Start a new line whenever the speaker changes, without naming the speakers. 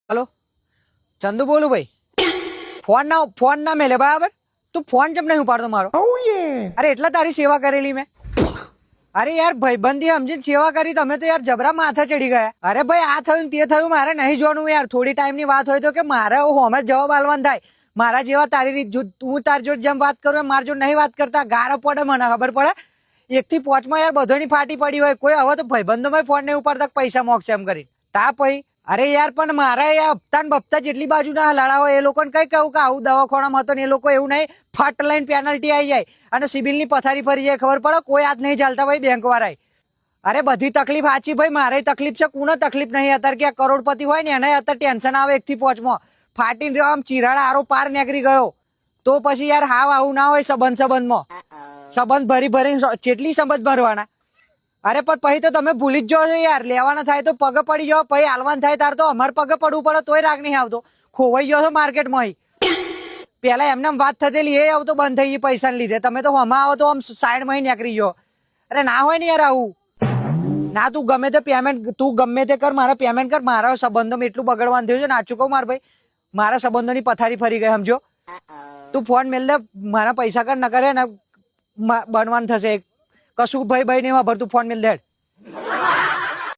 hello Chandu बोलू भाई phone ना मेले बराबर તું ફોન કેમ નહીં ઉપાડતો મારો અરે એટલા તારી સેવા કરેલી મેં અરે યાર ભાઈબંધી સમજીને સેવા કરી તમે તો યાર જબરા માથા ચડી ગયા અરે ભાઈ આ થયું તે થયું મારે નહીં જોવાનું યાર થોડી ટાઈમની વાત હોય તો કે મારે હોમે જવાબ આલવાનું થાય મારા જેવા તારી રીત હું તાર જોડે જેમ વાત કરું માર જોડે નહીં વાત કરતા ગારો પડે મને ખબર પડે 1 થી 5 માં યાર બધોની ફાટી પડી હોય કોઈ હવે તો ભાઈબંધોમાં ફોન નહીં ઉપાડતા પૈસા મોકશે એમ કરી તા પછી અરે યાર પણ મારા એ હપ્તા ને બપ્તા જેટલી બાજુ ના હલાડા હોય એ લોકોને કઈ કહું કે આવું દવાખાનામાં હતો ને એ લોકો એવું નહીં ફટ લઈને પેનલ્ટી આવી જાય અને સિબિલની પથારી ફરી જાય ખબર પડે કોઈ હાથ નહીં ચાલતા ભાઈ બેંક વાળા અરે બધી તકલીફ સાચી ભાઈ મારે તકલીફ છે કોને તકલીફ નહીં અત્યારે કે કરોડપતિ હોય ને એને અત્યારે ટેન્શન આવે 1 થી 5 માં ફાટીને રહ્યો આમ ચીરાડા આરો પાર નીકળી ગયો તો પછી યાર હાવ આવું ના હોય સંબંધમાં સંબંધ ભરીને કેટલી સંબંધ ભરવાના અરે પણ પછી તો તમે ભૂલી જ જાઓ છો યાર લેવાના થાય તો પગે પડી જાઓ પછી હાલવાનું થાય તાર તો અમારે પગે પડવું પડે તોય રાગ નહીં આવતો ખોવાઈ ગયો છો માર્કેટમાં પેલા એમને વાત થતેલી એ આવતો બંધ થઈ ગઈ પૈસા ને લીધે તમે તો હમણાં આવો તો આમ સાઈડમાં નીકળી ગયો અરે ના હોય ને યાર આવું ના તું ગમે તે પેમેન્ટ તું ગમે તે કર મારા પેમેન્ટ કર મારા સંબંધોમાં એટલું બગડવાનું થયું છે નાચું કહું માર ભાઈ મારા સંબંધોની પથારી ફરી ગઈ સમજો તું ફોન મેલ દે મારા પૈસા કર ન કરે ને બનવાનું થશે કશું ભાઈ નહીં વાપર તું ફોન મેલ દે